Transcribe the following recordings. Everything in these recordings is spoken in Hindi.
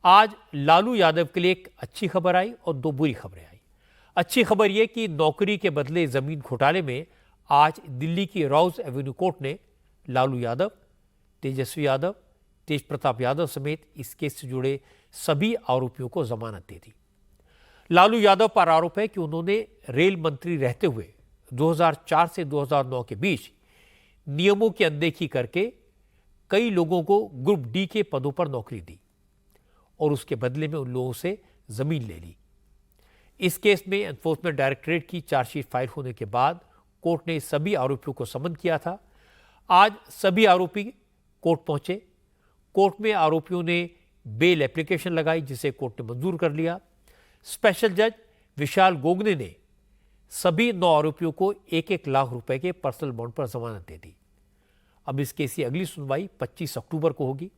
आज लालू यादव के लिए एक अच्छी खबर आई और दो बुरी खबरें आई। अच्छी खबर यह कि नौकरी के बदले जमीन घोटाले में आज दिल्ली की राउज एवेन्यू कोर्ट ने लालू यादव, तेजस्वी यादव, तेज प्रताप यादव समेत इस केस से जुड़े सभी आरोपियों को जमानत दे दी। लालू यादव पर आरोप है कि उन्होंने रेल मंत्री रहते हुए 2004 से 2009 के बीच नियमों की अनदेखी करके कई लोगों को ग्रुप डी के पदों पर नौकरी दी और उसके बदले में उन लोगों से जमीन ले ली। इस केस में एनफोर्समेंट डायरेक्टरेट की चार्जशीट फाइल होने के बाद कोर्ट ने सभी आरोपियों को समन किया था। आज सभी आरोपी कोर्ट पहुंचे। कोर्ट में आरोपियों ने बेल एप्लीकेशन लगाई जिसे कोर्ट ने मंजूर कर लिया। स्पेशल जज विशाल गोगने ने सभी 9 आरोपियों को 1-1 लाख रुपए के पर्सनल बॉन्ड पर जमानत दे दी। अब इस केस की अगली सुनवाई 25 अक्टूबर को होगी।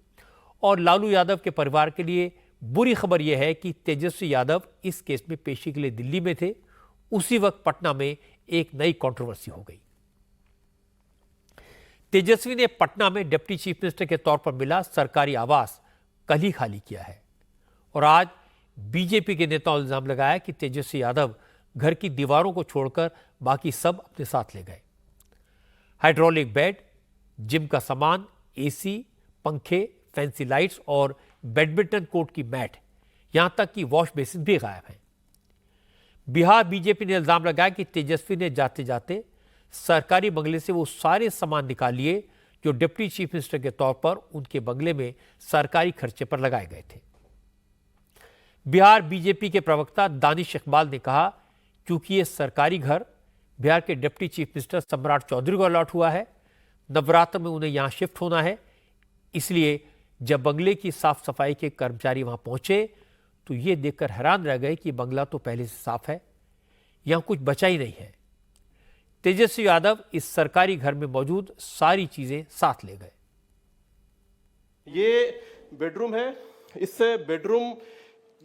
और लालू यादव के परिवार के लिए बुरी खबर यह है कि तेजस्वी यादव इस केस में पेशी के लिए दिल्ली में थे। उसी वक्त पटना में एक नई कंट्रोवर्सी हो गई। तेजस्वी ने पटना में डिप्टी चीफ मिनिस्टर के तौर पर मिला सरकारी आवास कल ही खाली किया है और आज बीजेपी के नेताओं ने इल्जाम लगाया कि तेजस्वी यादव घर की दीवारों को छोड़कर बाकी सब अपने साथ ले गए। हाइड्रोलिक बेड, जिम का सामान, एसी, पंखे, फैंसी लाइट्स और बैडमिंटन कोर्ट की मैट, यहां तक कि वॉश बेसिन भी गायब है। बिहार बीजेपी ने इल्जाम लगाया कि तेजस्वी ने जाते जाते सरकारी बंगले से वो सारे सामान निकाल लिए जो डिप्टी चीफ मिनिस्टर के तौर पर उनके बंगले में सरकारी खर्चे पर लगाए गए थे। बिहार बीजेपी के प्रवक्ता दानिश इकबाल ने कहा, क्योंकि ये सरकारी घर बिहार के डिप्टी चीफ मिनिस्टर सम्राट चौधरी को अलॉट हुआ है, नवरात्र में उन्हें यहां शिफ्ट होना है, इसलिए जब बंगले की साफ सफाई के कर्मचारी वहां पहुंचे तो यह देखकर हैरान रह गए कि बंगला तो पहले से साफ है, यहां कुछ बचा ही नहीं है। तेजस्वी यादव इस सरकारी घर में मौजूद सारी चीजें साथ ले गए। ये बेडरूम है, इस बेडरूम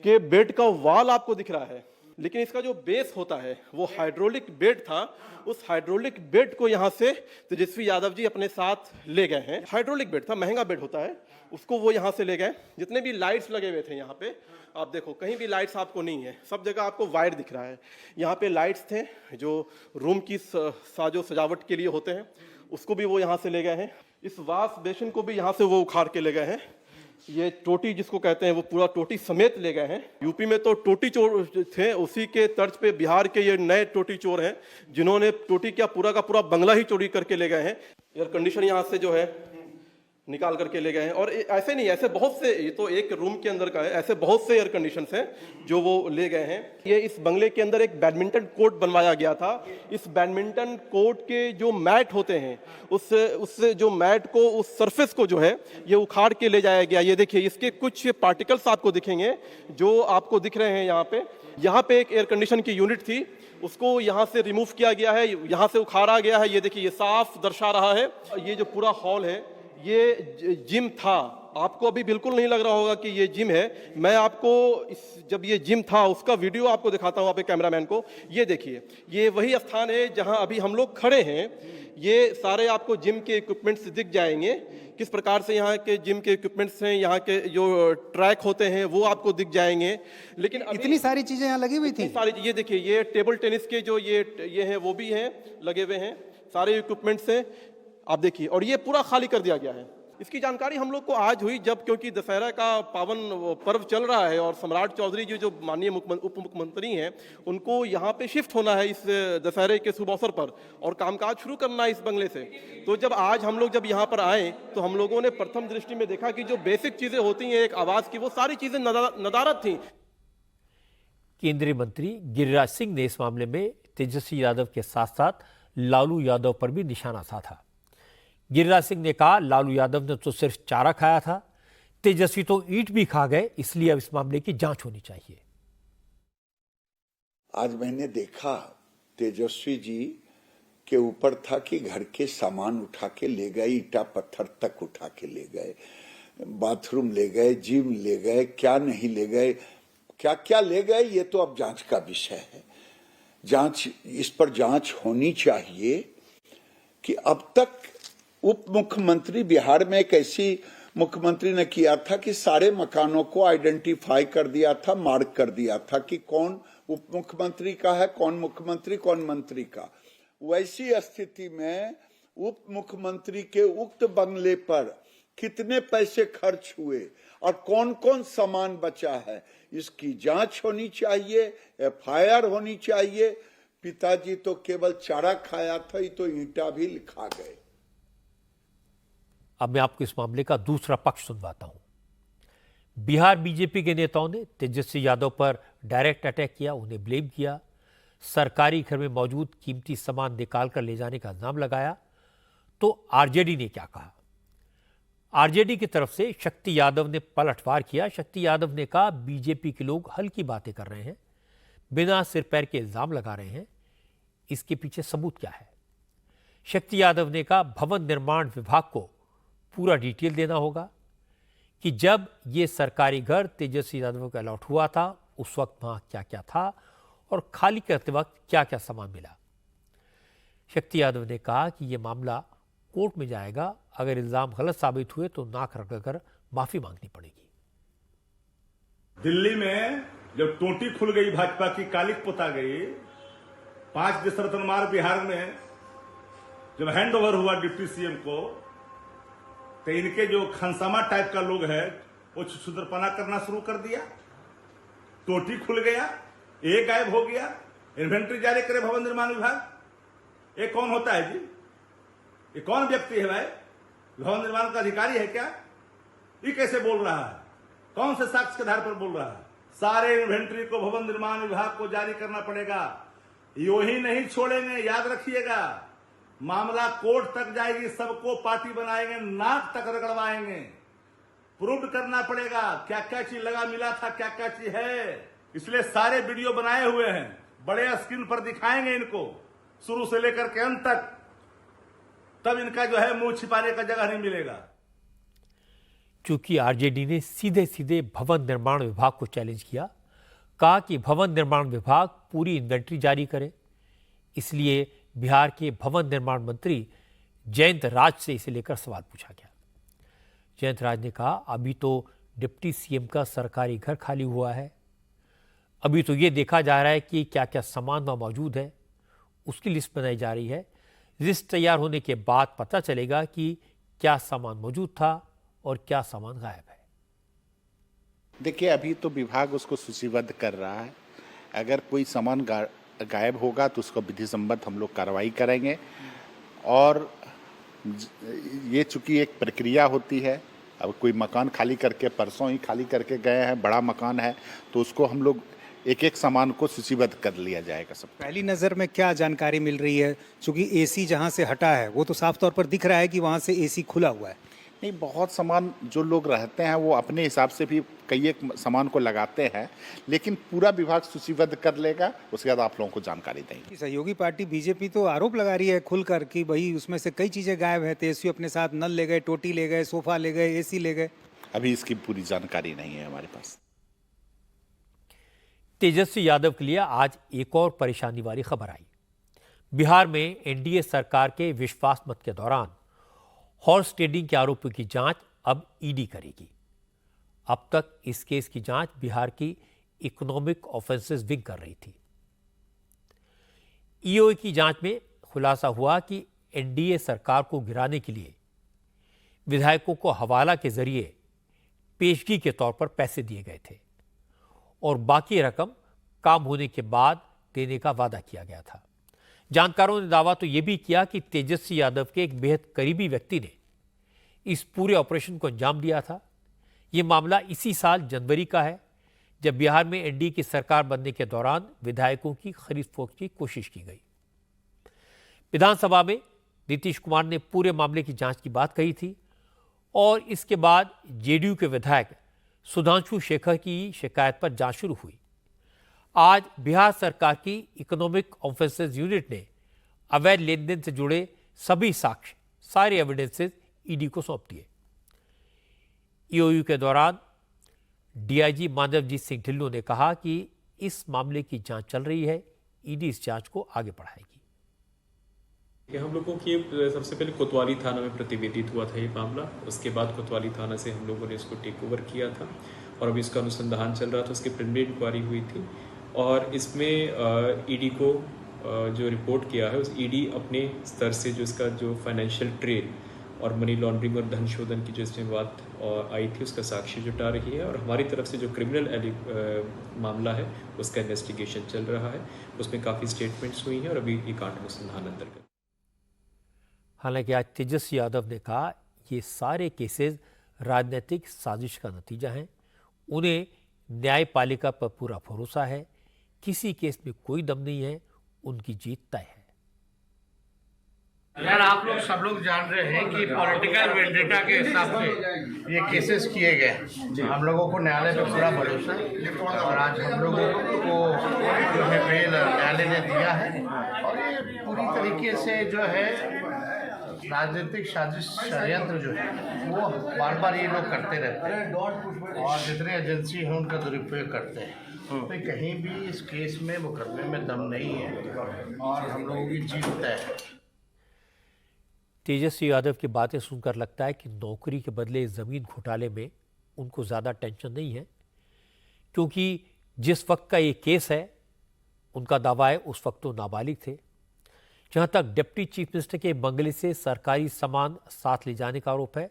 के बेड का वॉल आपको दिख रहा है, लेकिन इसका जो बेस होता है वो हाइड्रोलिक बेड था। उस हाइड्रोलिक बेड को यहां से तेजस्वी यादव जी अपने साथ ले गए हैं। हाइड्रोलिक बेड था, महंगा बेड होता है, उसको वो यहां से ले गए। जितने भी लाइट्स लगे हुए थे यहाँ पे, आप देखो कहीं भी लाइट्स आपको नहीं है, सब जगह आपको वायर दिख रहा है। यहाँ पे लाइट्स थे जो रूम की साजो सजावट के लिए होते हैं, उसको भी वो यहाँ से ले गए हैं। इस वॉश बेसिन को भी यहाँ से वो उखाड़ के ले गए हैं। ये टोटी जिसको कहते हैं वो पूरा टोटी समेत ले गए हैं। यूपी में तो टोटी चोर थे, उसी के तर्ज पे बिहार के ये नए टोटी चोर हैं जिन्होंने टोटी क्या पूरा का पूरा बंगला ही चोरी करके ले गए हैं। एयर कंडीशन यहाँ से जो है निकाल करके ले गए हैं। और ऐसे नहीं, ऐसे बहुत से, ये तो एक रूम के अंदर का है, ऐसे बहुत से एयर कंडीशंस हैं जो वो ले गए हैं। ये इस बंगले के अंदर एक बैडमिंटन कोर्ट बनवाया गया था। इस बैडमिंटन कोर्ट के जो मैट होते हैं उससे जो मैट को, उस सरफेस को जो है ये उखाड़ के ले जाया गया। ये देखिए इसके कुछ पार्टिकल्स आपको दिखेंगे जो आपको दिख रहे हैं यहाँ पे एक एयर कंडीशन की यूनिट थी, उसको यहाँ से रिमूव किया गया है, यहाँ से उखाड़ा गया है। ये देखिए ये साफ दर्शा रहा है। ये जो पूरा हॉल है ये जिम था, आपको अभी बिल्कुल नहीं लग रहा होगा कि ये जिम है। मैं आपको जब ये जिम था उसका वीडियो आपको दिखाता हूँ, आप कैमरामैन को। ये देखिए ये वही स्थान है जहां अभी हम लोग खड़े हैं। ये सारे आपको जिम के इक्विपमेंट्स दिख जाएंगे, किस प्रकार से यहाँ के जिम के इक्विपमेंट्स हैं, यहाँ के जो ट्रैक होते हैं वो आपको दिख जाएंगे। लेकिन इतनी सारी चीजें यहाँ लगी हुई थी। सारी ये देखिए, ये टेबल टेनिस के जो ये हैं वो भी हैं, लगे हुए हैं, सारे इक्विपमेंट्स हैं आप देखिए। और ये पूरा खाली कर दिया गया है। इसकी जानकारी हम लोग को आज हुई जब, क्योंकि दशहरा का पावन पर्व चल रहा है और सम्राट चौधरी जी जो माननीय उप मुख्यमंत्री हैं उनको यहाँ पे शिफ्ट होना है इस दशहरे के शुभ अवसर पर और कामकाज शुरू करना है इस बंगले से। तो जब आज हम लोग यहाँ पर आए तो हम लोगों ने प्रथम दृष्टि में देखा कि जो बेसिक चीजें होती हैं एक आवास की, वो सारी चीजें नदारद थी। केंद्रीय मंत्री गिरिराज सिंह ने इस मामले में तेजस्वी यादव के साथ साथ लालू यादव पर भी निशाना साधा। गिरिराज सिंह ने कहा, लालू यादव ने तो सिर्फ चारा खाया था, तेजस्वी तो ईंट भी खा गए, इसलिए अब इस मामले की जांच होनी चाहिए। आज मैंने देखा तेजस्वी जी के ऊपर था कि घर के सामान उठा के ले गए, ईटा पत्थर तक उठा के ले गए, बाथरूम ले गए, जिम ले गए, क्या नहीं ले गए, क्या क्या ले गए, ये तो अब जांच का विषय है। इस पर जांच होनी चाहिए कि अब तक उप मुख्यमंत्री बिहार में एक ऐसी मुख्यमंत्री ने किया था कि सारे मकानों को आइडेंटिफाई कर दिया था, मार्क कर दिया था कि कौन उप मुख्यमंत्री का है, कौन मुख्यमंत्री, कौन मंत्री का। वैसी स्थिति में उप मुख्यमंत्री के उक्त बंगले पर कितने पैसे खर्च हुए और कौन कौन सामान बचा है, इसकी जांच होनी चाहिए, एफआईआर होनी चाहिए। पिताजी तो केवल चारा खाया था, ये तो ईंटा भी लिखा गए। अब मैं आपको इस मामले का दूसरा पक्ष सुनवाता हूं। बिहार बीजेपी के नेताओं ने तेजस्वी यादव पर डायरेक्ट अटैक किया, उन्हें ब्लेम किया, सरकारी घर में मौजूद कीमती सामान निकालकर ले जाने का इल्जाम लगाया। तो आरजेडी ने क्या कहा? आरजेडी की तरफ से शक्ति यादव ने पलटवार किया। शक्ति यादव ने कहा, बीजेपी के लोग हल्की बातें कर रहे हैं, बिना सिर पैर के इल्जाम लगा रहे हैं, इसके पीछे सबूत क्या है? शक्ति यादव ने कहा, भवन निर्माण विभाग को पूरा डिटेल देना होगा कि जब ये सरकारी घर तेजस्वी यादव का अलॉट हुआ था उस वक्त वहां क्या क्या था और खाली करते वक्त क्या क्या सामान मिला। शक्ति यादव ने कहा कि यह मामला कोर्ट में जाएगा, अगर इल्जाम गलत साबित हुए तो नाक रगड़कर माफी मांगनी पड़ेगी। दिल्ली में जब टोटी खुल गई, भाजपा की कालिक पोता गई, 5 दिसंबर मार्च बिहार में जब हैंड ओवर हुआ डिप्टी सीएम को, तो इनके जो खनसामा टाइप का लोग है वो छुछुदरपना करना शुरू कर दिया। टोटी खुल गया, एक गायब हो गया, इन्वेंट्री जारी करे भवन निर्माण विभाग। ये कौन होता है जी? ये कौन व्यक्ति है भाई? भवन निर्माण का अधिकारी है क्या? ये कैसे बोल रहा है? कौन से साक्ष्य के आधार पर बोल रहा है? सारे इन्वेंट्री को भवन निर्माण विभाग को जारी करना पड़ेगा। यो ही नहीं छोड़ेंगे, याद रखिएगा। मामला कोर्ट तक जाएगी, सबको पार्टी बनाएंगे, नाक तक रगड़वाएंगे। प्रूव करना पड़ेगा क्या क्या चीज लगा मिला था, क्या क्या चीज है। इसलिए सारे वीडियो बनाए हुए हैं, बड़े स्क्रीन पर दिखाएंगे इनको, शुरू से लेकर के अंत तक। तब इनका जो है मुंह छिपाने का जगह नहीं मिलेगा। चूंकि आरजेडी ने सीधे सीधे भवन निर्माण विभाग को चैलेंज किया, कहा कि भवन निर्माण विभाग पूरी इन्वेंट्री जारी करे, इसलिए बिहार के भवन निर्माण मंत्री जयंत राज से इसे लेकर सवाल पूछा गया। जयंत राज ने कहा, अभी तो डिप्टी सीएम का सरकारी घर खाली हुआ है, अभी तो ये देखा जा रहा है कि क्या क्या सामान वहां मौजूद है, उसकी लिस्ट बनाई जा रही है। लिस्ट तैयार होने के बाद पता चलेगा कि क्या सामान मौजूद था और क्या सामान गायब है। देखिए, अभी तो विभाग उसको सूचीबद्ध कर रहा है। अगर कोई सामान गायब होगा तो उसको विधि सम्मत हम लोग कार्रवाई करेंगे। और ये चूंकि एक प्रक्रिया होती है, अब कोई मकान खाली करके परसों ही खाली करके गए हैं, बड़ा मकान है, तो उसको हम लोग एक एक सामान को सूचीबद्ध कर लिया जाएगा। सब पहली नज़र में क्या जानकारी मिल रही है? चूंकि एसी जहां से हटा है वो तो साफ तौर पर दिख रहा है कि वहां से एसी खुला हुआ है। नहीं, बहुत सामान जो लोग रहते हैं वो अपने हिसाब से भी कई एक सामान को लगाते हैं, लेकिन पूरा विभाग सूचीबद्ध कर लेगा, उसके बाद आप लोगों को जानकारी देंगे। सहयोगी पार्टी बीजेपी तो आरोप लगा रही है खुलकर कि भाई उसमें से कई चीजें गायब है। तेजस्वी अपने साथ नल ले गए, टोटी ले गए, सोफा ले गए, एसी ले गए। अभी इसकी पूरी जानकारी नहीं है हमारे पास। तेजस्वी यादव के लिए आज एक और परेशानी वाली खबर आई। बिहार में एनडीए सरकार के विश्वास मत के दौरान हॉर्स ट्रेडिंग के आरोपों की जांच अब ईडी करेगी। अब तक इस केस की जांच बिहार की इकोनॉमिक ऑफेंसेस विंग कर रही थी। ईओए की जांच में खुलासा हुआ कि एनडीए सरकार को गिराने के लिए विधायकों को हवाला के जरिए पेशगी के तौर पर पैसे दिए गए थे और बाकी रकम काम होने के बाद देने का वादा किया गया था। जानकारों ने दावा तो यह भी किया कि तेजस्वी यादव के एक बेहद करीबी व्यक्ति ने इस पूरे ऑपरेशन को अंजाम दिया था। यह मामला इसी साल जनवरी का है, जब बिहार में एनडीए की सरकार बनने के दौरान विधायकों की खरीद फरोख्त की कोशिश की गई। विधानसभा में नीतीश कुमार ने पूरे मामले की जांच की बात कही थी और इसके बाद जेडीयू के विधायक सुधांशु शेखर की शिकायत पर जांच शुरू हुई। आज बिहार सरकार की इकोनॉमिक ऑफेंसेस यूनिट ने अवैध लेन देन से जुड़े सभी साक्ष्य, सारे एविडेंसेस ईडी को सौंप दिए। ईओयू के दौरान डीआईजी माधवजीत सिंह ढिल्लों ने कहा कि इस मामले की जांच चल रही है, ईडी इस जांच को आगे बढ़ाएगी। कि हम लोगों की सबसे पहले कोतवाली थाना में प्रतिवेदित हुआ था ये मामला। उसके बाद कोतवाली थाना से हम लोगों ने इसको टेक ओवर किया था और अभी इसका अनुसंधान चल रहा था। उसकी प्रिलिमिनरी इंक्वायरी हुई थी और इसमें ईडी को जो रिपोर्ट किया है उस ईडी अपने स्तर से जो इसका जो फाइनेंशियल ट्रेल और मनी लॉन्ड्रिंग और धन शोधन की जो इसमें बात आई थी उसका साक्ष्य जुटा रही है और हमारी तरफ से जो क्रिमिनल मामला है उसका इन्वेस्टिगेशन चल रहा है। उसमें काफ़ी स्टेटमेंट्स हुई हैं और अभी ये कांड अनुसंधान अंतर्गत। हालांकि आज तेजस्वी यादव ने कहा ये सारे केसेस राजनीतिक साजिश का नतीजा हैं। उन्हें न्यायपालिका पर पूरा भरोसा है, किसी केस में कोई दम नहीं है, उनकी जीत तय है। यार आप लोग सब लोग जान रहे हैं कि पॉलिटिकल वेंडेटा के हिसाब से ये केसेस किए गए। हम लोगों को न्यायालय पे पूरा भरोसा है और आज हम लोगों को जो है बेल न्यायालय ने दिया है और ये पूरी तरीके से जो है राजनीतिक साजिश षड्यंत्र जो है वो बार बार ये लोग करते रहते हैं और जितने एजेंसी हैं उनका दुरुपयोग करते हैं। तो कहीं भी इस केस में मुकदमे में दम नहीं है और हम लोगों की जीत तय है। तेजस्वी यादव की बातें सुनकर लगता है कि नौकरी के बदले ज़मीन घोटाले में उनको ज़्यादा टेंशन नहीं है, क्योंकि जिस वक्त का ये केस है उनका दावा है उस वक्त तो नाबालिग थे। जहां तक डिप्टी चीफ मिनिस्टर के बंगले से सरकारी सामान साथ ले जाने का आरोप है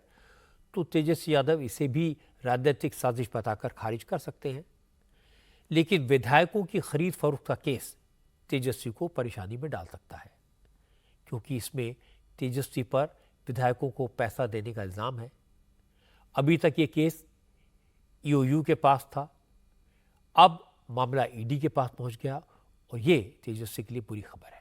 तो तेजस्वी यादव इसे भी राजनीतिक साजिश बताकर खारिज कर सकते हैं। लेकिन विधायकों की खरीद फरोख्त का केस तेजस्वी को परेशानी में डाल सकता है, क्योंकि इसमें तेजस्वी पर विधायकों को पैसा देने का इल्ज़ाम है। अभी तक ये केस ईओयू के पास था, अब मामला ईडी के पास पहुंच गया और ये तेजस्वी के लिए बुरी खबर है।